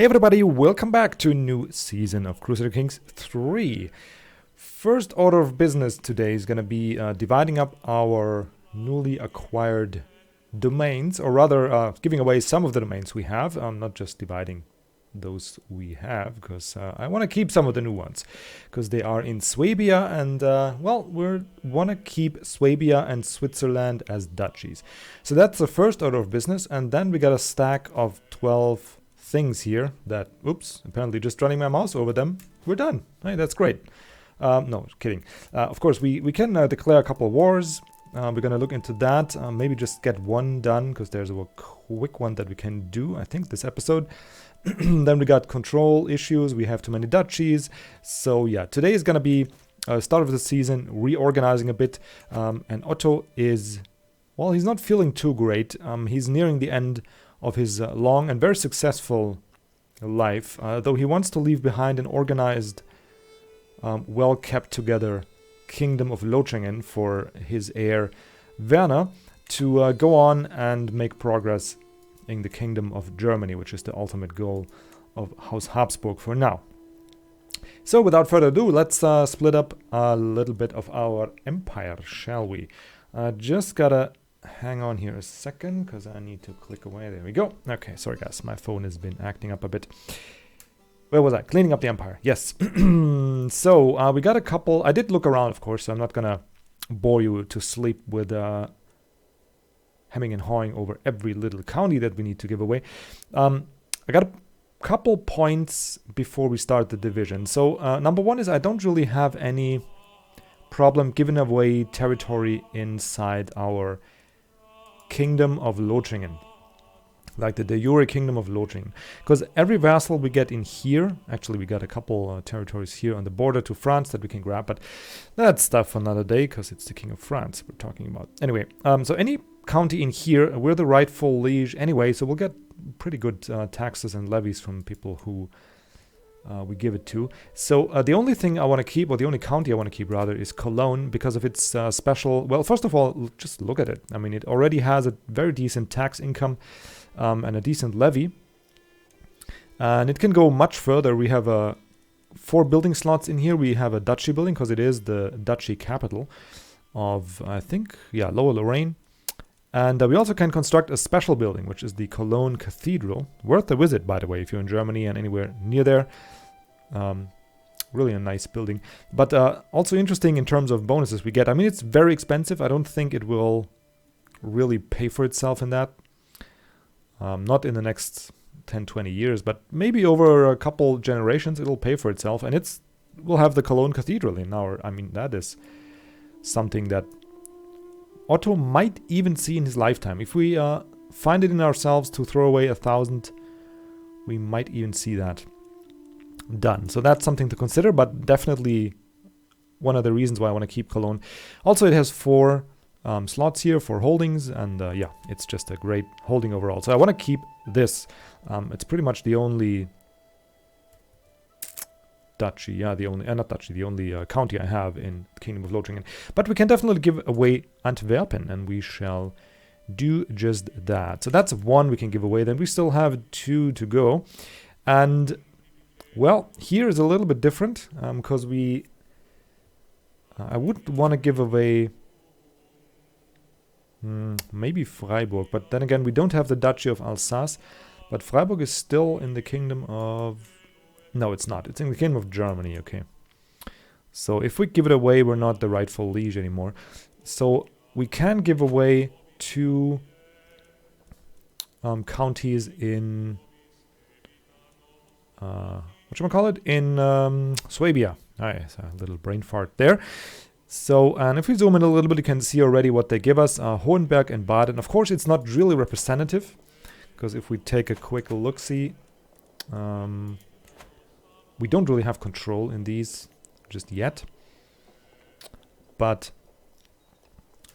Hey everybody, welcome back to a new season of Crusader Kings 3. First order of business today is going to be dividing up our newly acquired domains, or rather giving away some of the domains we have. Not just dividing those we have, because I want to keep some of the new ones, because they are in Swabia, and well, we want to keep Swabia and Switzerland as duchies. So that's the first order of business, and then we got a stack of 12 things here that, oops, apparently just running my mouse over them, we're done. Hey, that's great. No, kidding. Of course, we can declare a couple of wars. We're going to look into that. Maybe just get one done, because there's a quick one that we can do, I think, this episode. Then we got control issues. We have too many duchies. So yeah, today is going to be start of the season, reorganizing a bit. And Otto is, well, he's not feeling too great. He's nearing the end of his long and very successful life, though he wants to leave behind an organized, well kept together kingdom of Lothringen for his heir Werner to go on and make progress in the kingdom of Germany, which is the ultimate goal of House Habsburg for now. So without further ado, let's split up a little bit of our empire, shall we? Just gotta hang on here a second, because I need to click away. There we go. Okay, sorry guys, my phone has been acting up a bit. Where was I? Cleaning up the empire. Yes. So we got a couple. I did look around, of course, so I'm not gonna bore you to sleep with hemming and hawing over every little county that we need to give away. I got a couple points before we start the division. So number one is I don't really have any problem giving away territory inside our Kingdom of Lothringen, like the de jure Kingdom of Lothringen, because every vassal we get in here, actually we got a couple territories here on the border to France that we can grab, but that's stuff for another day, because it's the King of France we're talking about. Anyway, so any county in here, we're the rightful liege anyway, so we'll get pretty good taxes and levies from people who we give it to. So the only thing I want to keep, or the only county I want to keep rather, is Cologne, because of its special, well, first of all, just look at it. I mean, it already has a very decent tax income and a decent levy. And it can go much further. We have 4 building slots in here. We have a duchy building, because it is the duchy capital of, I think, yeah, Lower Lorraine. And we also can construct a special building, which is the Cologne Cathedral. Worth a visit, by the way, if you're in Germany and anywhere near there. Really a nice building. But also interesting in terms of bonuses we get. I mean, it's very expensive. I don't think it will really pay for itself in that. Not in the next 10, 20 years, but maybe over a couple generations it'll pay for itself. And we'll have the Cologne Cathedral in our, I mean, that is something that Otto might even see in his lifetime. If we find it in ourselves to throw away 1,000, we might even see that done. So that's something to consider, but definitely one of the reasons why I want to keep Cologne. Also, it has 4 slots here for holdings, and yeah, it's just a great holding overall. So I want to keep this. It's pretty much the only duchy, yeah, the only, not duchy, the only county I have in the Kingdom of Lothringen. But we can definitely give away Antwerpen, and we shall do just that. So that's 1 we can give away. Then we still have 2 to go. And, well, here is a little bit different, because I would want to give away maybe Freiburg, but then again, we don't have the Duchy of Alsace, but Freiburg is still in the Kingdom of... No, it's not. It's in the Kingdom of Germany, okay. So if we give it away, we're not the rightful liege anymore. So we can give away 2 counties in... whatchamacallit? In Swabia. Alright, so a little brain fart there. So, and if we zoom in a little bit, you can see already what they give us. Hohenberg and Baden. Of course, it's not really representative, because if we take a quick look-see, we don't really have control in these just yet. But,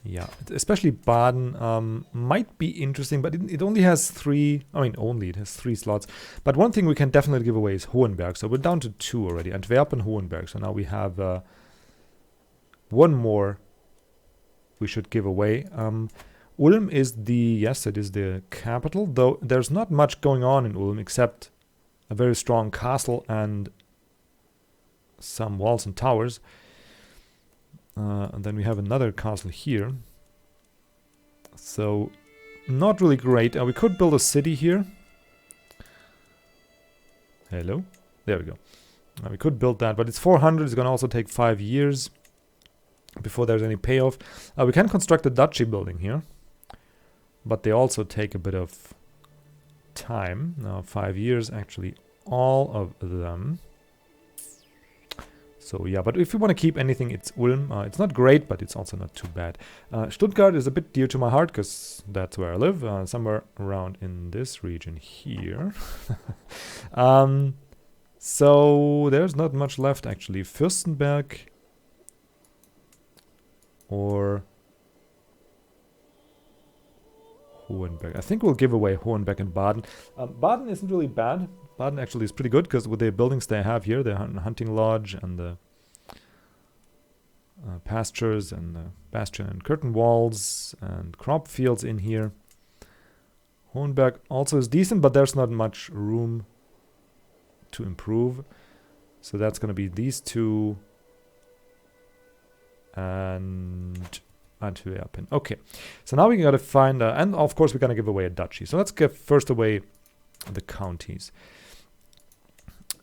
yeah, especially Baden might be interesting, but it only has 3, I mean, it has 3 slots. But one thing we can definitely give away is Hohenberg. So we're down to 2 already, Antwerpen, Hohenberg. So now we have 1 more we should give away. Ulm is the, yes, it is the capital, though there's not much going on in Ulm except a very strong castle and some walls and towers. And then we have another castle here. So, not really great. We could build a city here. Hello? There we go. We could build that, but it's 400. It's going to also take 5 years before there's any payoff. We can construct a duchy building here, but they also take a bit of time. Now, 5 years, actually, all of them. So yeah, but if you want to keep anything, it's Ulm. It's not great, but it's also not too bad. Stuttgart is a bit dear to my heart, because that's where I live, somewhere around in this region here. So there's not much left, actually. Fürstenberg or Hohenberg. I think we'll give away Hohenberg and Baden. Baden isn't really bad. Baden actually is pretty good, because with the buildings they have here, the hunting lodge and the pastures and the bastion and curtain walls and crop fields in here. Hohenberg also is decent, but there's not much room to improve. So that's going to be these two and Antwerpen. Okay, so now we got to find, and of course we're going to give away a duchy. So let's give first away the counties.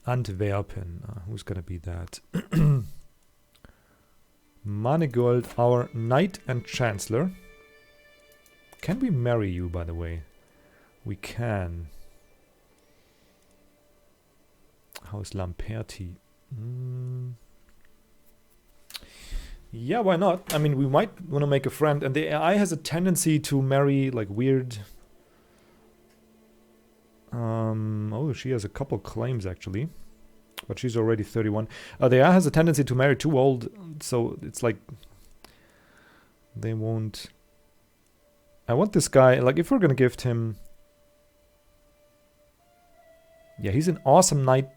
Antwerpen, who's going to be that? Manigold, our knight and chancellor. Can we marry you, by the way? We can. How's Lamperti? Yeah, why not? I mean, we might want to make a friend, and the AI has a tendency to marry like weird. Oh, she has a couple claims actually, but she's already 31. The AI has a tendency to marry too old, so it's like they won't. I want this guy, like if we're gonna gift him. Yeah, he's an awesome knight.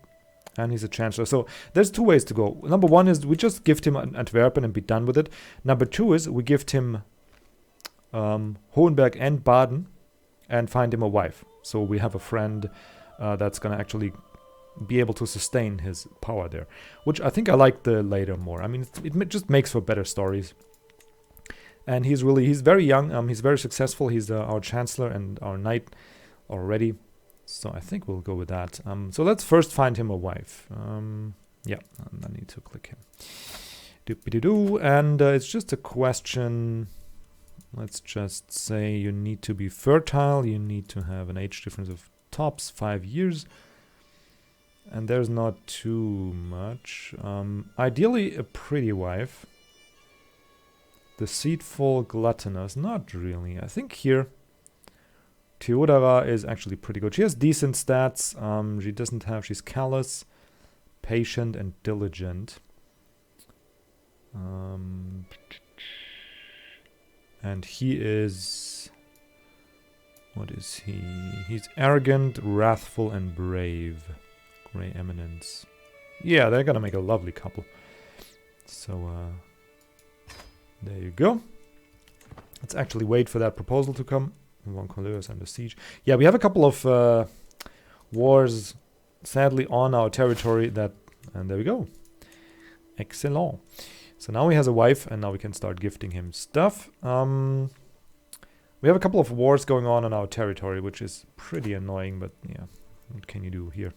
And he's a chancellor. So there's two ways to go. Number one is we just gift him Antwerpen and be done with it. Number two is we gift him Hohenberg and Baden and find him a wife. So we have a friend that's going to actually be able to sustain his power there. Which I think I like the later more. I mean, it just makes for better stories. And he's very young. He's very successful. He's our chancellor and our knight already. So I think we'll go with that. So let's first find him a wife. Yeah, and I need to click him. Doop-a-doo-doo. And it's just a question. Let's just say you need to be fertile. You need to have an age difference of tops 5 years. And there's not too much. Ideally, a pretty wife. Deceitful, gluttonous. Not really. I think here Theodora is actually pretty good. She has decent stats. She's callous, patient, and diligent. And he is... What is he? He's arrogant, wrathful, and brave. Grey Eminence. Yeah, they're gonna make a lovely couple. So, there you go. Let's actually wait for that proposal to come. Roncoleur is under siege. Yeah, we have a couple of wars, sadly, on our territory. And there we go. Excellent. So now he has a wife, and now we can start gifting him stuff. We have a couple of wars going on our territory, which is pretty annoying, but yeah, what can you do here?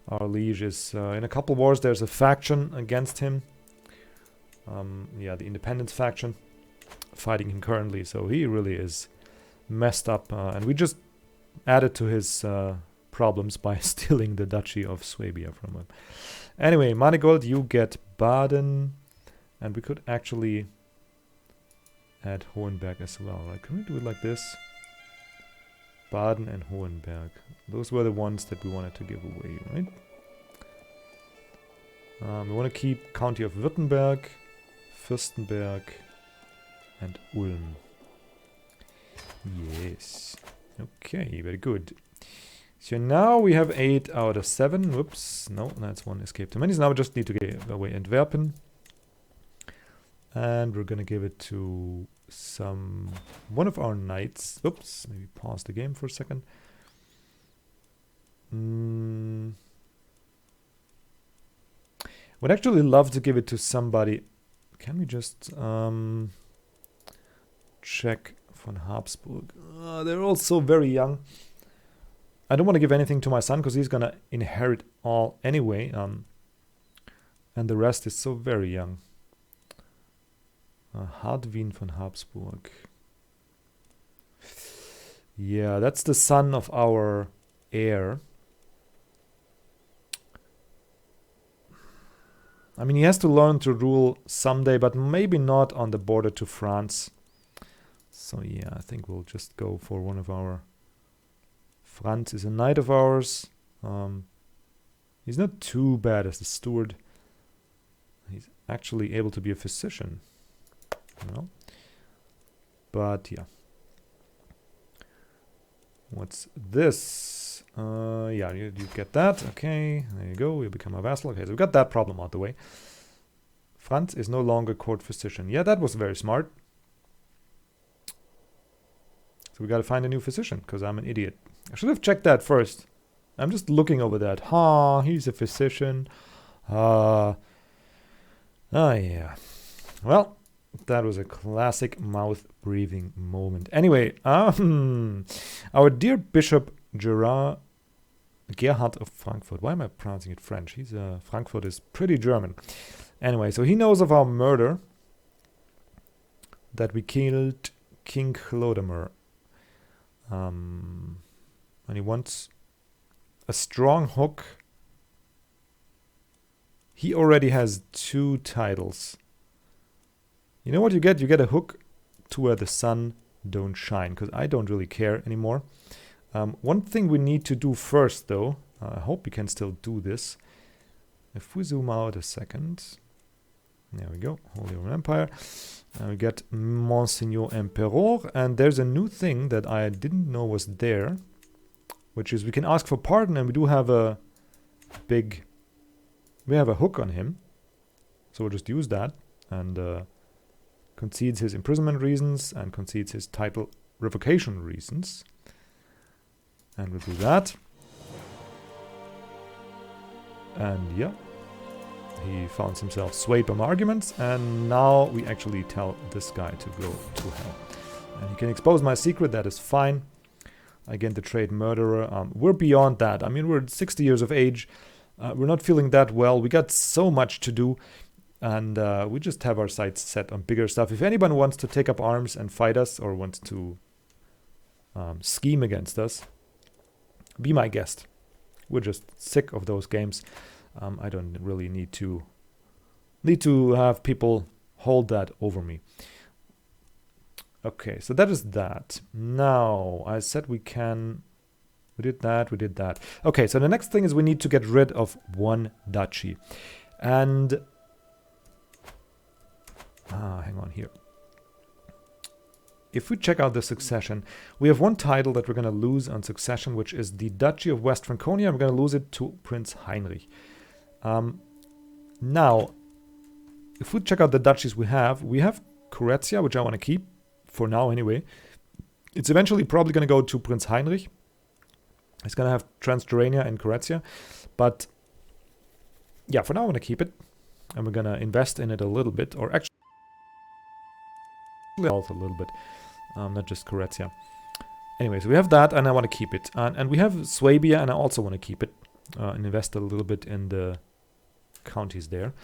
Our liege is in a couple wars. There's a faction against him. Yeah, the independence faction fighting him currently, so he really is messed up, and we just added to his problems by stealing the Duchy of Swabia from him. Anyway, Manigold, you get Baden, and we could actually add Hohenberg as well, right? Can we do it like this? Baden and Hohenberg. Those were the ones that we wanted to give away, right? We want to keep County of Württemberg, Fürstenberg, and Ulm. Yes. Okay, very good. So now we have 8 out of 7. Whoops. No, that's one escape too many. So now we just need to give away Antwerpen. And we're going to give it to one of our knights. Oops. Maybe pause the game for a second. Would actually love to give it to somebody. Can we just check von Habsburg? They're all so very young. I don't want to give anything to my son because he's gonna inherit all anyway. And the rest is so very young. Hardwin von Habsburg. Yeah, that's the son of our heir. I mean, he has to learn to rule someday, but maybe not on the border to France. So yeah, I think we'll just go for one of our... Franz is a knight of ours. He's not too bad as the steward. He's actually able to be a physician. You know? But yeah. What's this? Yeah, you get that. Okay, there you go. You become a vassal. Okay, so we got that problem out the way. Franz is no longer court physician. Yeah, that was very smart. So we got to find a new physician because I'm an idiot. I should have checked that first. I'm just looking over that. He's a physician. Yeah. Well, that was a classic mouth-breathing moment. Anyway, our dear Bishop Gerhard of Frankfurt. Why am I pronouncing it French? Frankfurt is pretty German. Anyway, so he knows of our murder. That we killed King Chlodamar. And he wants a strong hook. He already has 2 titles. You know what you get? You get a hook to where the sun don't shine, because I don't really care anymore. One thing we need to do first, though, I hope we can still do this. If we zoom out a second, there we go, Holy Roman Empire. We get Monseigneur Emperor, and there's a new thing that I didn't know was there, which is we can ask for pardon, and we do have a hook on him. So we'll just use that, and concedes his imprisonment reasons, and concedes his title revocation reasons. And we'll do that. And yeah, he finds himself swayed by my arguments, and now we actually tell this guy to go to hell. And he can expose my secret, that is fine. Again, the trade murderer. We're beyond that. I mean, we're 60 years of age. We're not feeling that well. We got so much to do, and we just have our sights set on bigger stuff. If anyone wants to take up arms and fight us, or wants to scheme against us, be my guest. We're just sick of those games. I don't really need to have people hold that over me. Okay, so that is that. Now, I said we did that. Okay, so the next thing is we need to get rid of one duchy. And, hang on here. If we check out the succession, we have one title that we're going to lose on succession, which is the Duchy of West Franconia. We're going to lose it to Prince Heinrich. Now, if we check out the duchies we have Kuretia, which I want to keep, for now anyway. It's eventually probably going to go to Prince Heinrich. It's going to have Transjorania and Kuretia. But, yeah, for now I want to keep it. And we're going to invest in it a little bit, or actually also a little bit. Not just Kuretia. Anyway, so we have that, and I want to keep it. And we have Swabia, and I also want to keep it. And invest a little bit in the counties there.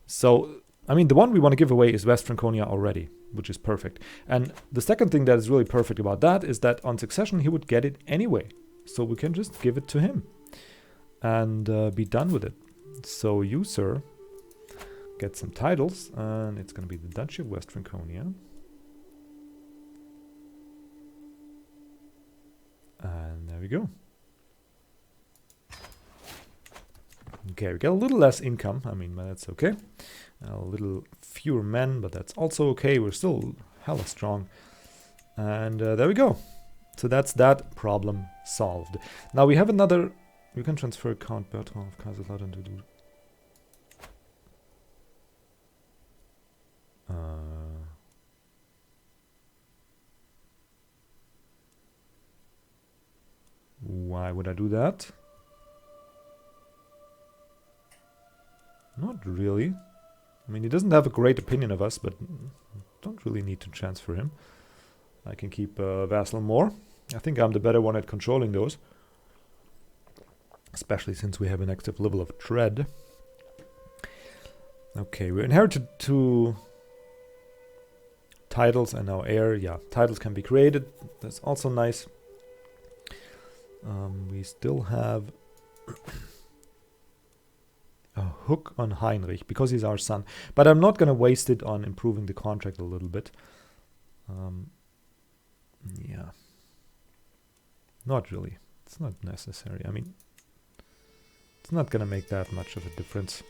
So, I mean, the one we want to give away is West Franconia already, which is perfect. And the second thing that is really perfect about that is that on succession, he would get it anyway. So we can just give it to him and be done with it. So you, sir, get some titles, and it's going to be the Duchy of West Franconia. And there we go. Okay, we get a little less income. I mean, that's okay. A little fewer men, but that's also okay. We're still hella strong. And there we go. So that's that problem solved. Now we have another... We can transfer Count Bertrand of Kaiserslautern to do... Why would I do that? Not really. I mean, he doesn't have a great opinion of us, but don't really need to transfer him. I can keep vassal more. I think I'm the better one at controlling those. Especially since we have an active level of dread. Okay, we inherited 2 titles and now heir. Yeah, titles can be created. That's also nice. We still have a hook on Heinrich because he's our son. But I'm not going to waste it on improving the contract a little bit. Yeah. Not really. It's not necessary. I mean, it's not going to make that much of a difference.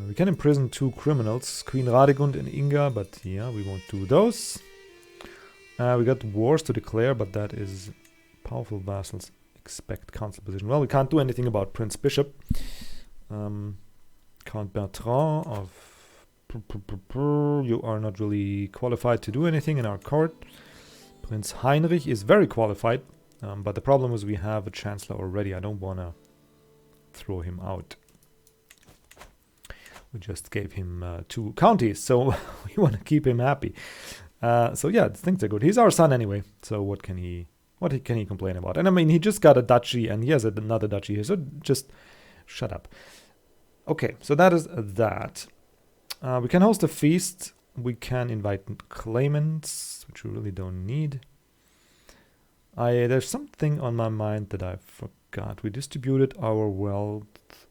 We can imprison 2 criminals, Queen Radegund and Inga, but yeah, we won't do those. We got wars to declare, but that is powerful vassals expect council position. Well, we can't do anything about Prince Bishop. Count Bertrand of... You are not really qualified to do anything in our court. Prince Heinrich is very qualified, but the problem is we have a chancellor already. I don't want to throw him out. We just gave him 2 counties, so we want to keep him happy. So yeah, things are good. He's our son anyway, so what can he complain about? And I mean, he just got a duchy, and he has another duchy here, so just shut up. Okay, so that is that. We can host a feast. We can invite claimants, which we really don't need. There's something on my mind that I forgot. We distributed our wealth.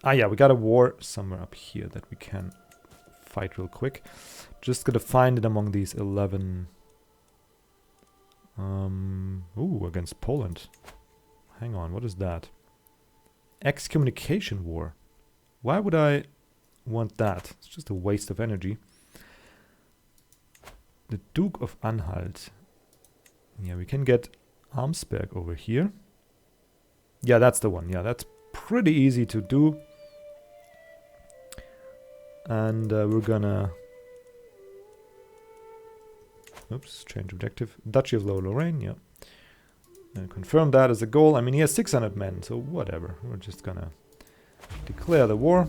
Ah, yeah, we got a war somewhere up here that we can fight real quick. Just gotta find it among these 11. Ooh, against Poland. Hang on, what is that? Excommunication war. Why would I want that? It's just a waste of energy. The Duke of Anhalt. Yeah, we can get Habsburg over here. Yeah, that's the one. Yeah, that's pretty easy to do. And we're gonna... Oops, change objective. Duchy of Lower Lorraine, yeah. Confirm that as a goal. I mean, he has 600 men, so whatever. We're just gonna declare the war.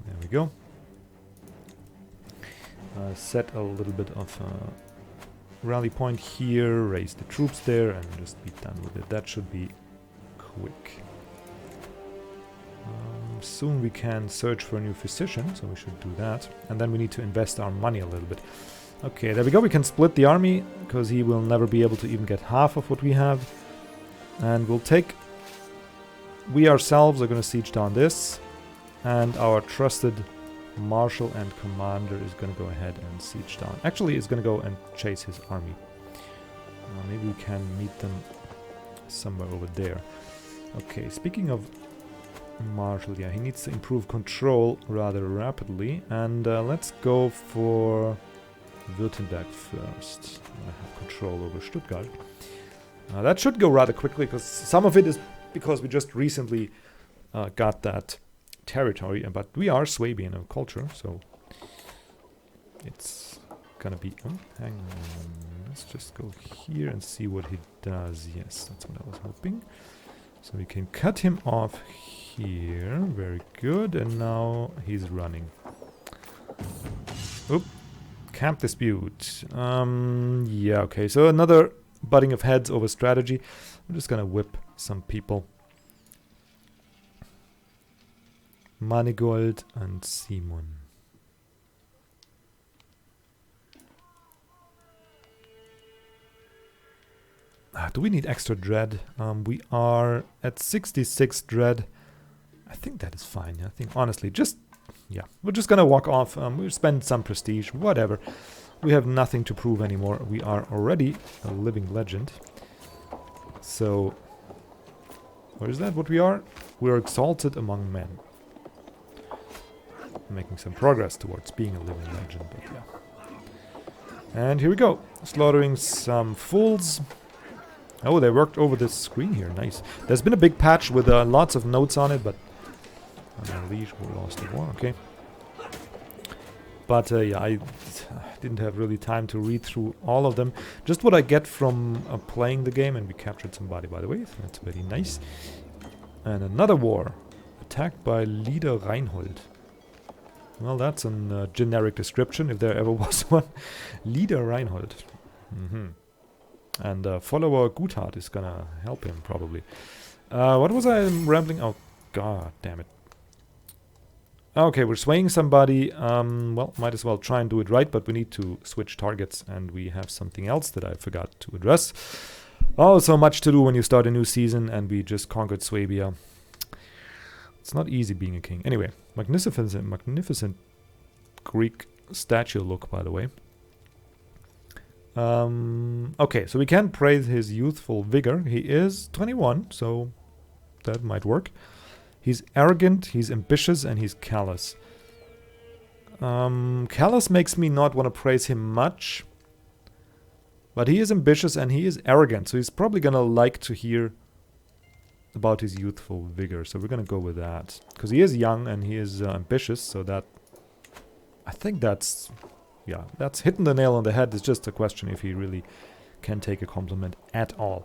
There we go. Set a little bit of rally point here, raise the troops there, and just be done with it. That should be quick. Soon we can search for a new physician, so we should do that. And then we need to invest our money a little bit. Okay, there we go. We can split the army, because he will never be able to even get half of what we have. And we'll take... We ourselves are going to siege down this. And our trusted marshal and commander is going to go ahead and siege down. Actually, he's going to go and chase his army. Maybe we can meet them somewhere over there. Okay, speaking of marshal, yeah, he needs to improve control rather rapidly. And let's go for Württemberg first. I have control over Stuttgart. That should go rather quickly, because some of it is because we just recently got that territory, but we are Swabian of culture, so it's gonna be... Oh, hang on. Let's just go here and see what he does. Yes, that's what I was hoping. So we can cut him off here. Very good. And now he's running. Oop. Camp dispute. Yeah, okay. So another butting of heads over strategy. I'm just gonna whip some people. Manigold and Simon. Do we need extra dread? We are at 66 dread. I think that is fine. I think, honestly, just... Yeah, we're just gonna walk off. We'll spend some prestige, whatever. We have nothing to prove anymore. We are already a living legend. So... What is that? What we are? We're exalted among men. Making some progress towards being a living legend, but yeah. And here we go. Slaughtering some fools. Oh, they worked over this screen here. Nice. There's been a big patch with lots of notes on it, but... Liege, we lost the war, okay. But yeah, I didn't have really time to read through all of them. Just what I get from playing the game, and we captured somebody, by the way, so that's very nice. And another war. Attacked by leader Reinhold. Well, that's a generic description, if there ever was one. Leader Reinhold. And follower Guthard is gonna help him, probably. What was I rambling? Oh, god damn it. Okay, we're swaying somebody. Well, might as well try and do it right, but we need to switch targets, and we have something else that I forgot to address. Oh, so much to do when you start a new season, and we just conquered Swabia. It's not easy being a king. Anyway, magnificent Greek statue look, by the way. Okay, so we can praise his youthful vigor. He is 21, so that might work. He's arrogant, he's ambitious, and he's callous. Callous makes me not want to praise him much. But he is ambitious and he is arrogant, so he's probably gonna like to hear about his youthful vigor. So we're gonna go with that. Because he is young and he is ambitious, so that... I think that's... yeah, that's hitting the nail on the head. It's just a question if he really can take a compliment at all.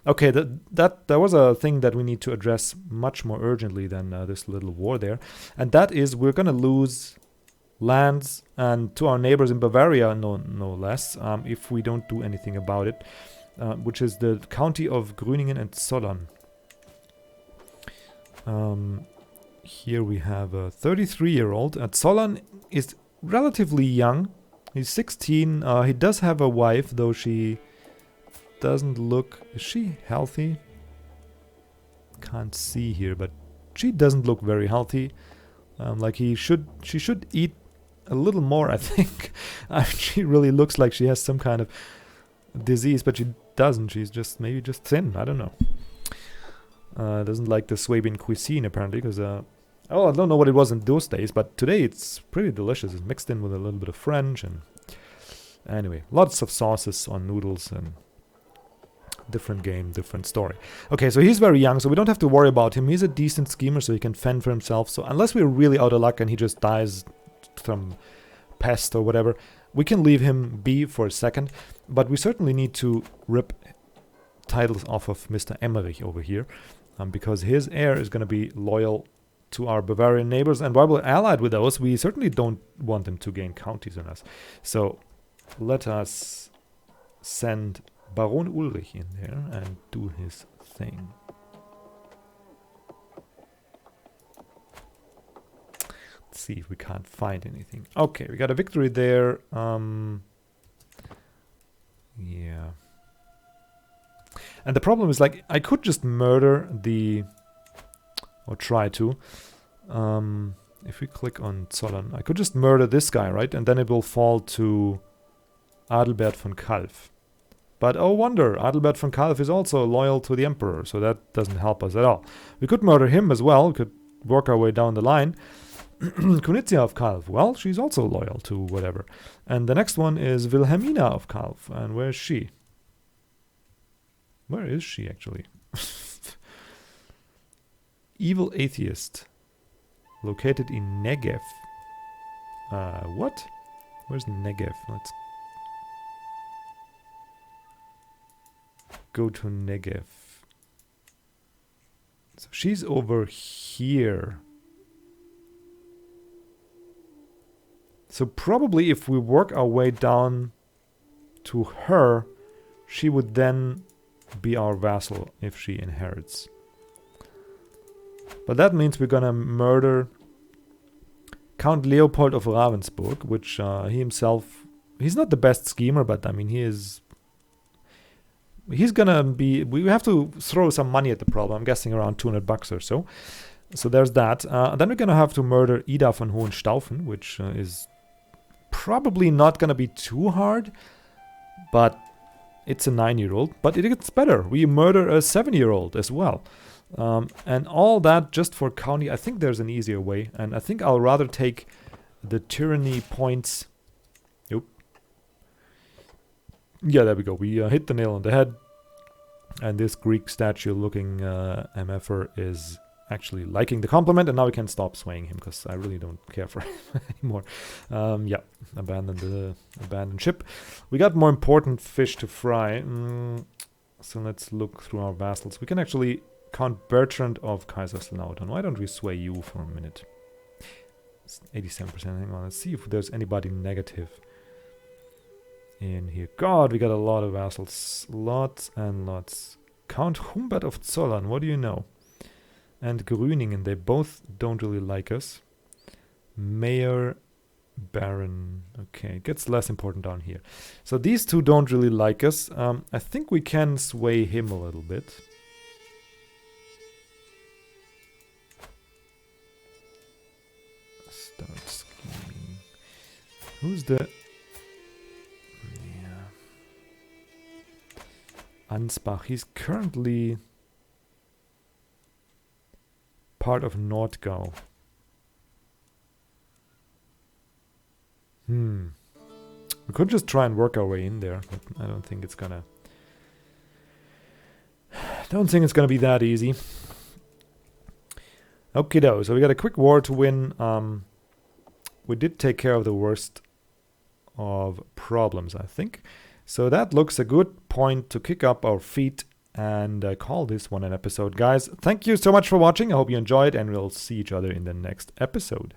Okay, that was a thing that we need to address much more urgently than this little war there. And that is, we're gonna lose lands and to our neighbors in Bavaria, no less, if we don't do anything about it, which is the county of Grüningen and Zollern. Here we have a 33-year-old. Zollern is relatively young. He's 16. He does have a wife, though she doesn't look... Is she healthy? Can't see here, but she doesn't look very healthy. Like she should eat a little more, I think. She really looks like she has some kind of disease, but she doesn't. She's just maybe just thin. I don't know. Doesn't like the Swabian cuisine, apparently, because... oh, I don't know what it was in those days, but today it's pretty delicious. It's mixed in with a little bit of French, and... Anyway, lots of sauces on noodles, and... different game, different story. Okay, so he's very young, so we don't have to worry about him. He's a decent schemer, so he can fend for himself. So unless we're really out of luck and he just dies from pest or whatever, we can leave him be for a second. But we certainly need to rip titles off of Mr. Emmerich over here, because his heir is going to be loyal to our Bavarian neighbors. And while we're allied with those, we certainly don't want them to gain counties on us. So let us send Baron Ulrich in there and do his thing. Let's see if we can't find anything. Okay, we got a victory there. Yeah. And the problem is, like, I could just murder the... or try to. If we click on Zollern, I could just murder this guy, right? And then it will fall to Adalbert von Kalf. But oh wonder, Adalbert von Kalf is also loyal to the Emperor, so that doesn't help us at all. We could murder him as well, we could work our way down the line. Kunitzia of Kalf, well, she's also loyal to whatever. And the next one is Wilhelmina of Kalf, and where is she? Where is she, actually? Evil Atheist, located in Negev. What? Where's Negev? Let's go to Negev. So she's over here. So probably if we work our way down to her, she would then be our vassal if she inherits. But that means we're gonna murder Count Leopold of Ravensburg, which he himself... He's not the best schemer, but I mean, he's gonna be... We have to throw some money at the problem. I'm guessing around 200 bucks or so. So there's that. Then we're gonna have to murder Ida von Hohenstaufen, which is probably not gonna be too hard. But it's a 9-year-old. But it gets better. We murder a 7-year-old as well. And all that just for county. I think there's an easier way. And I think I'll rather take the tyranny points... Yeah, there we go. We hit the nail on the head. And this Greek statue-looking MFer is actually liking the compliment. And now we can stop swaying him, because I really don't care for him anymore. Yeah, abandon ship. We got more important fish to fry. So let's look through our vassals. We can actually Count Bertrand of Kaiserslautern. Why don't we sway you for a minute? It's 87%. Hang on, let's see if there's anybody negative in here. God, we got a lot of vassals. Lots and lots. Count Humbert of Zollern, what do you know? And Grüningen, they both don't really like us. Mayor, Baron. Okay, it gets less important down here. So these two don't really like us. I think we can sway him a little bit. Start scheming. Who's the... Yeah. Ansbach. He's currently part of Nordgau. We could just try and work our way in there, but I don't think it's gonna... Don't think it's gonna be that easy. Okay, though. So we got a quick war to win. We did take care of the worst of problems, I think. So that looks a good point to kick up our feet and call this one an episode. Guys, thank you so much for watching. I hope you enjoyed, and we'll see each other in the next episode.